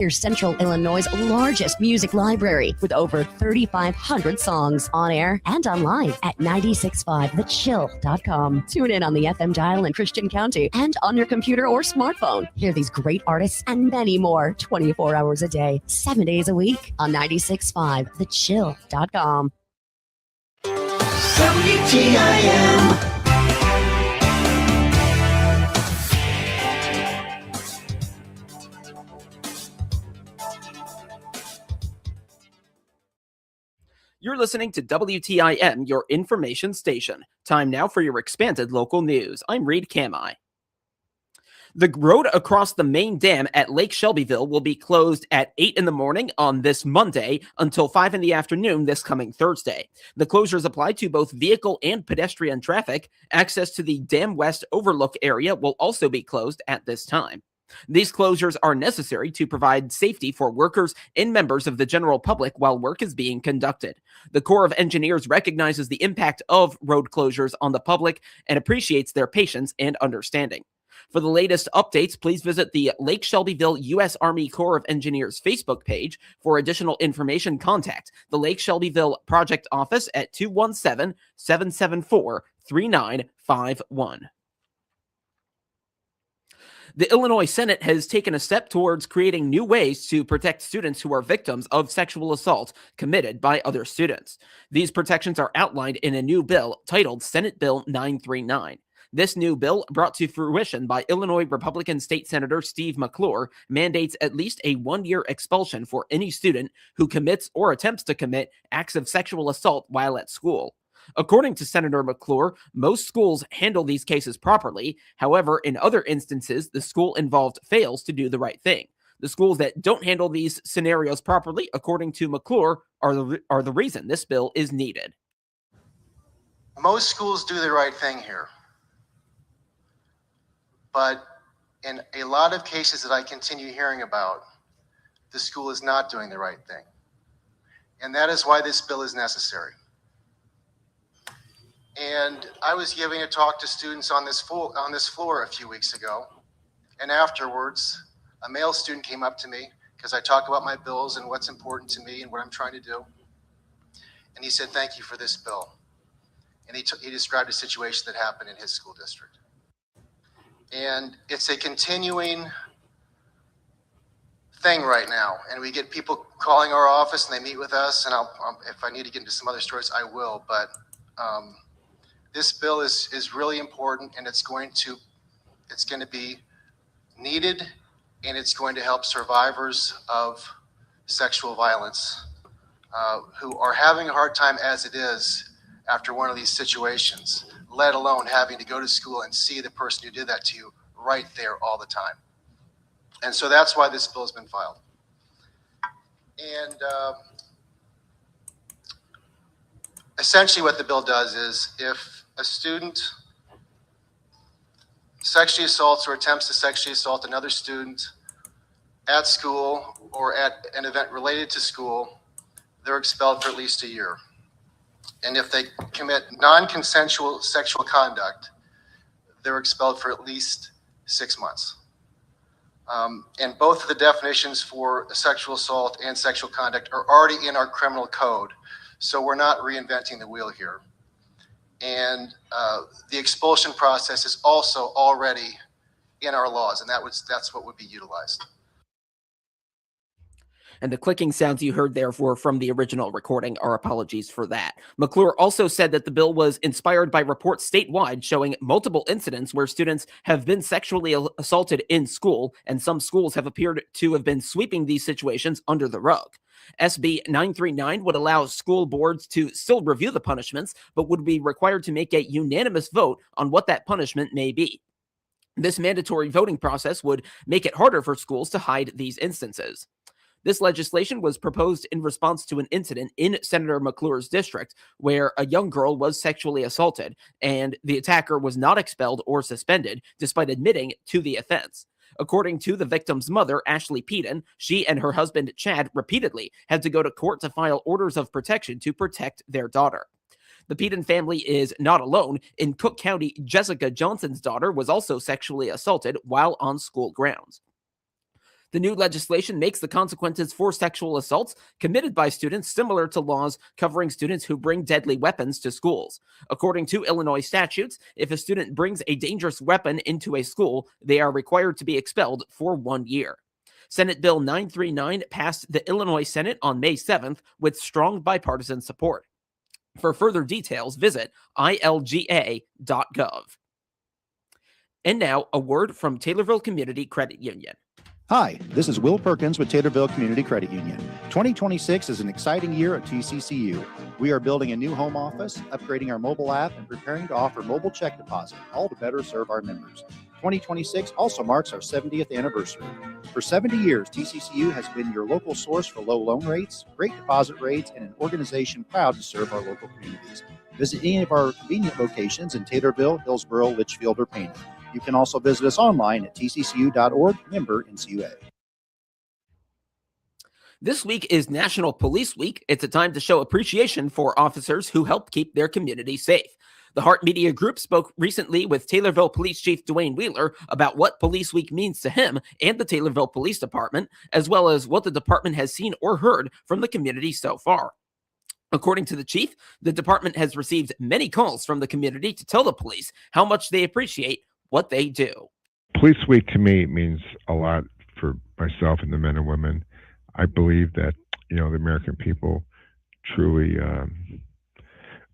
Here's Central Illinois' largest music library with over 3,500 songs on air and online at 965thechill.com. Tune in on the FM dial in Christian County and on your computer or smartphone. Hear these great artists and many more 24 hours a day, 7 days a week on 965thechill.com. WTIM. You're listening to WTIM, your information station. Time now for your expanded local news. I'm Reed Kamai. The road across the main dam at Lake Shelbyville will be closed at 8 in the morning on this Monday until 5 in the afternoon this coming Thursday. The closures apply to both vehicle and pedestrian traffic. Access to the Dam West Overlook area will also be closed at this time. These closures are necessary to provide safety for workers and members of the general public while work is being conducted. The Corps of Engineers recognizes the impact of road closures on the public and appreciates their patience and understanding. For the latest updates, please visit the Lake Shelbyville U.S. Army Corps of Engineers Facebook page. For additional information, contact the Lake Shelbyville Project Office at 217-774-3951. The Illinois Senate has taken a step towards creating new ways to protect students who are victims of sexual assault committed by other students. These protections are outlined in a new bill titled Senate Bill 939. This new bill, brought to fruition by Illinois Republican State Senator Steve McClure, mandates at least a 1-year expulsion for any student who commits or attempts to commit acts of sexual assault while at school. According to Senator McClure, most schools handle these cases properly. However, in other instances, the school involved fails to do the right thing. The schools that don't handle these scenarios properly, according to McClure, are the reason this bill is needed. Most schools do the right thing here. But in a lot of cases that I continue hearing about, the school is not doing the right thing. And that is why this bill is necessary. And I was giving a talk to students on this floor a few weeks ago. And afterwards, a male student came up to me because I talk about my bills and what's important to me and what I'm trying to do. And he said, "Thank you for this bill." And he described a situation that happened in his school district. And it's a continuing thing right now. And we get people calling our office and they meet with us. And if I need to get into some other stories, I will. But this bill is really important, and it's going to be needed, and it's going to help survivors of sexual violence who are having a hard time as it is after one of these situations, let alone having to go to school and see the person who did that to you right there all the time. And so that's why this bill has been filed. And essentially what the bill does is if a student sexually assaults or attempts to sexually assault another student at school or at an event related to school, they're expelled for at least a year. And if they commit non-consensual sexual conduct, they're expelled for at least 6 months. And both of the definitions for sexual assault and sexual conduct are already in our criminal code. So we're not reinventing the wheel here. And the expulsion process is also already in our laws, and that's what would be utilized. And the clicking sounds you heard there were from the original recording. Our apologies for that. McClure also said that the bill was inspired by reports statewide showing multiple incidents where students have been sexually assaulted in school, and some schools have appeared to have been sweeping these situations under the rug. SB 939 would allow school boards to still review the punishments, but would be required to make a unanimous vote on what that punishment may be. This mandatory voting process would make it harder for schools to hide these instances. This legislation was proposed in response to an incident in Senator McClure's district where a young girl was sexually assaulted, and the attacker was not expelled or suspended despite admitting to the offense. According to the victim's mother, Ashley Peden, she and her husband, Chad, repeatedly had to go to court to file orders of protection to protect their daughter. The Peden family is not alone. In Cook County, Jessica Johnson's daughter was also sexually assaulted while on school grounds. The new legislation makes the consequences for sexual assaults committed by students similar to laws covering students who bring deadly weapons to schools. According to Illinois statutes, if a student brings a dangerous weapon into a school, they are required to be expelled for 1 year. Senate Bill 939 passed the Illinois Senate on May 7th with strong bipartisan support. For further details, visit ilga.gov. And now, a word from Taylorville Community Credit Union. Hi, this is Will Perkins with Taylorville Community Credit Union. 2026 is an exciting year at TCCU. We are building a new home office, upgrading our mobile app, and preparing to offer mobile check deposit, all to better serve our members. 2026 also marks our 70th anniversary. For 70 years, TCCU has been your local source for low loan rates, great deposit rates, and an organization proud to serve our local communities. Visit any of our convenient locations in Taylorville, Hillsborough, Litchfield, or Painter. You can also visit us online at tccu.org, member NCUA. This week is National Police Week. It's a time to show appreciation for officers who help keep their community safe. The Hart Media Group spoke recently with Taylorville Police Chief Dwayne Wheeler about what Police Week means to him and the Taylorville Police Department, as well as what the department has seen or heard from the community so far. According to the chief, the department has received many calls from the community to tell the police how much they appreciate what they do. Police Week to me means a lot for myself and the men and women. I believe that, the American people truly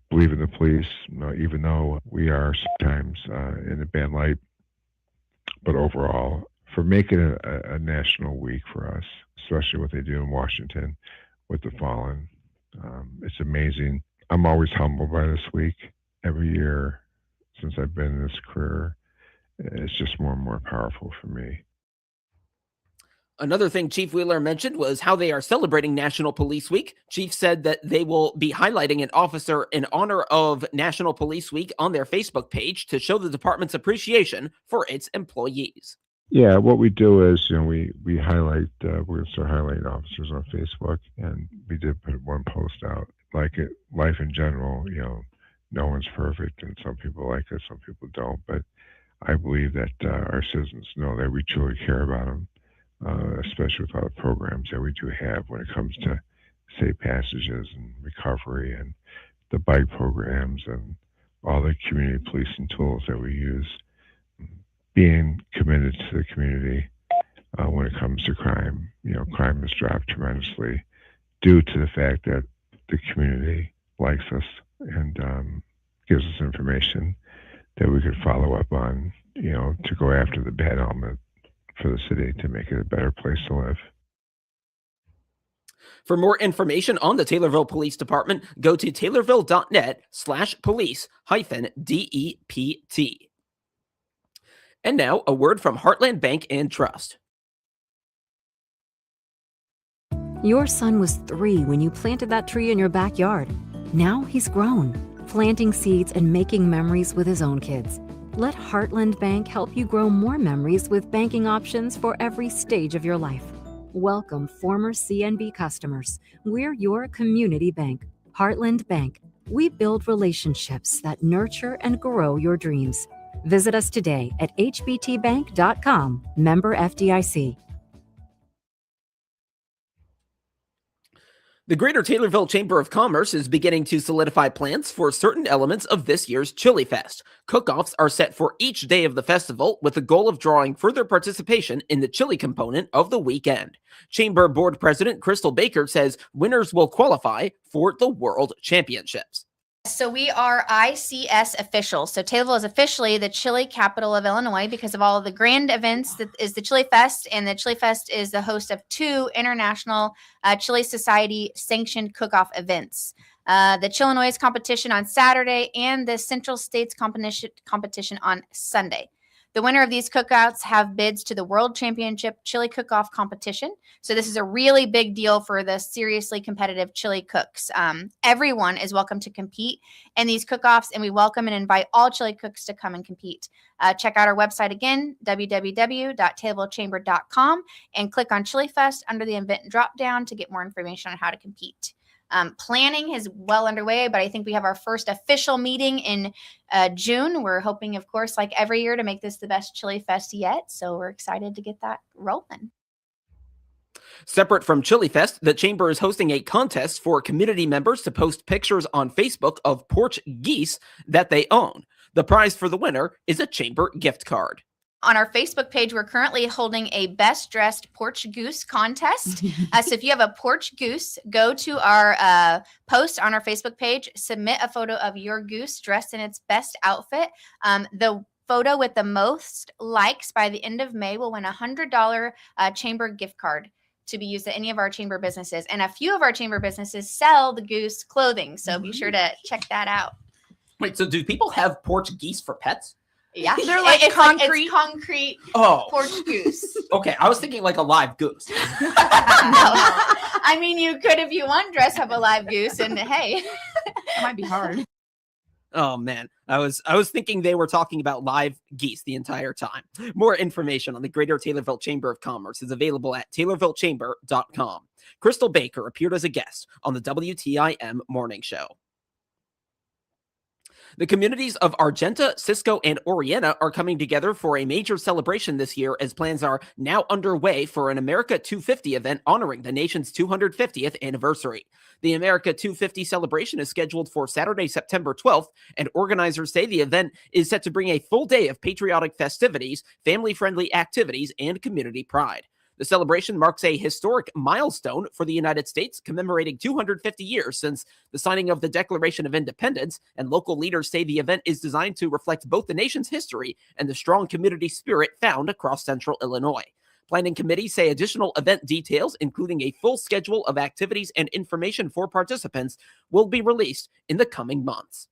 believe in the police, even though we are sometimes in a bad light. But overall, for making it a national week for us, especially what they do in Washington with the fallen, it's amazing. I'm always humbled by this week. Every year since I've been in this career, it's just more and more powerful for me. Another thing Chief Wheeler mentioned was how they are celebrating National Police Week. Chief said that they will be highlighting an officer in honor of National Police Week on their Facebook page to show the department's appreciation for its employees. Yeah, what we do is, we highlight, we're going to start highlighting officers on Facebook, and we did put one post out. Like life in general, no one's perfect, and some people like it, some people don't, but I believe that our citizens know that we truly care about them, especially with all the programs that we do have when it comes to safe passages and recovery and the bike programs and all the community policing tools that we use. Being committed to the community when it comes to crime, crime has dropped tremendously due to the fact that the community likes us and gives us information that we could follow up on, to go after the bad element for the city to make it a better place to live. For more information on the Taylorville Police Department, go to taylorville.net/police-DEPT. And now, a word from Heartland Bank and Trust. Your son was 3 when you planted that tree in your backyard. Now he's grown, planting seeds and making memories with his own kids. Let Heartland Bank help you grow more memories with banking options for every stage of your life. Welcome, former CNB customers. We're your community bank. Heartland Bank. We build relationships that nurture and grow your dreams. Visit us today at hbtbank.com, member FDIC. The Greater Taylorville Chamber of Commerce is beginning to solidify plans for certain elements of this year's Chili Fest. Cook-offs are set for each day of the festival with the goal of drawing further participation in the chili component of the weekend. Chamber Board President Crystal Baker says winners will qualify for the World Championships. So we are ICS officials. So Taylorville is officially the chili capital of Illinois because of all of the grand events that is the Chili Fest. And the Chili Fest is the host of 2 international Chili Society sanctioned cook-off events. The Chillinois competition on Saturday and the Central States competition on Sunday. The winner of these cookouts have bids to the World Championship Chili Cook-Off competition. So this is a really big deal for the seriously competitive chili cooks. Everyone is welcome to compete in these cook-offs, and we welcome and invite all chili cooks to come and compete. Check out our website again, www.tablevillechamber.com, and click on Chili Fest under the event drop-down to get more information on how to compete. Planning is well underway, but I think we have our first official meeting in June. We're hoping, of course, like every year, to make this the best Chili Fest yet. So we're excited to get that rolling. Separate from Chili Fest, the Chamber is hosting a contest for community members to post pictures on Facebook of porch geese that they own. The prize for the winner is a Chamber gift card. On our Facebook page, we're currently holding a best dressed porch goose contest. So if you have a porch goose, go to our post on our Facebook page, submit a photo of your goose dressed in its best outfit. The photo with the most likes by the end of May will win a $100 Chamber gift card to be used at any of our Chamber businesses. And a few of our Chamber businesses sell the goose clothing, so be sure to check that out. Wait, so do people have porch geese for pets? Yeah, They're like it's concrete. it's concrete Oh, porch goose. okay. I was thinking like a live goose. No. I mean, you could, if you want, dress up a live goose, and hey, It might be hard. Oh man, I was thinking they were talking about live geese the entire time. More information on the Greater Taylorville Chamber of Commerce is available at taylorvillechamber.com. Crystal Baker appeared as a guest on the WTIM Morning Show. The communities of Argenta, Cisco, and Oriana are coming together for a major celebration this year as plans are now underway for an America 250 event honoring the nation's 250th anniversary. The America 250 celebration is scheduled for Saturday, September 12th, and organizers say the event is set to bring a full day of patriotic festivities, family-friendly activities, and community pride. The celebration marks a historic milestone for the United States, commemorating 250 years since the signing of the Declaration of Independence, and local leaders say the event is designed to reflect both the nation's history and the strong community spirit found across central Illinois. Planning committees say additional event details, including a full schedule of activities and information for participants, will be released in the coming months.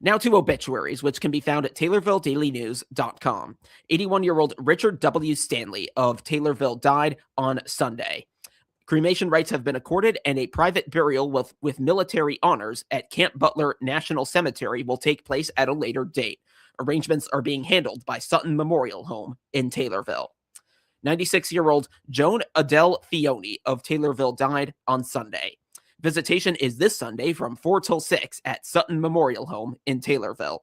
Now to obituaries, which can be found at TaylorvilleDailyNews.com. 81-year-old Richard W. Stanley of Taylorville died on Sunday. Cremation rights have been accorded, and a private burial with military honors at Camp Butler National Cemetery will take place at a later date. Arrangements are being handled by Sutton Memorial Home in Taylorville. 96-year-old Joan Adele Fione of Taylorville died on Sunday. Visitation is this Sunday from 4 till 6 at Sutton Memorial Home in Taylorville.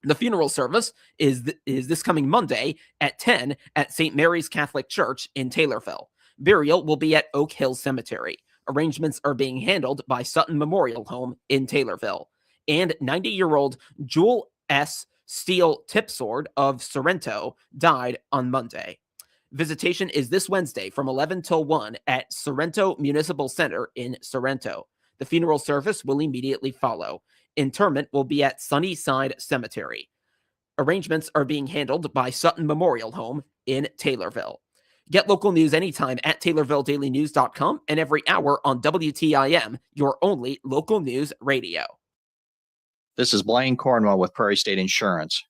The funeral service is this coming Monday at 10 at St. Mary's Catholic Church in Taylorville. Burial will be at Oak Hill Cemetery. Arrangements are being handled by Sutton Memorial Home in Taylorville. And 90-year-old Jewel S. Steele Tipsword of Sorrento died on Monday. Visitation is this Wednesday from 11 till 1 at Sorrento Municipal Center in Sorrento. The funeral service will immediately follow. Interment will be at Sunnyside Cemetery. Arrangements are being handled by Sutton Memorial Home in Taylorville. Get local news anytime at TaylorvilleDailyNews.com and every hour on WTIM, your only local news radio. This is Blaine Cornwell with Prairie State Insurance.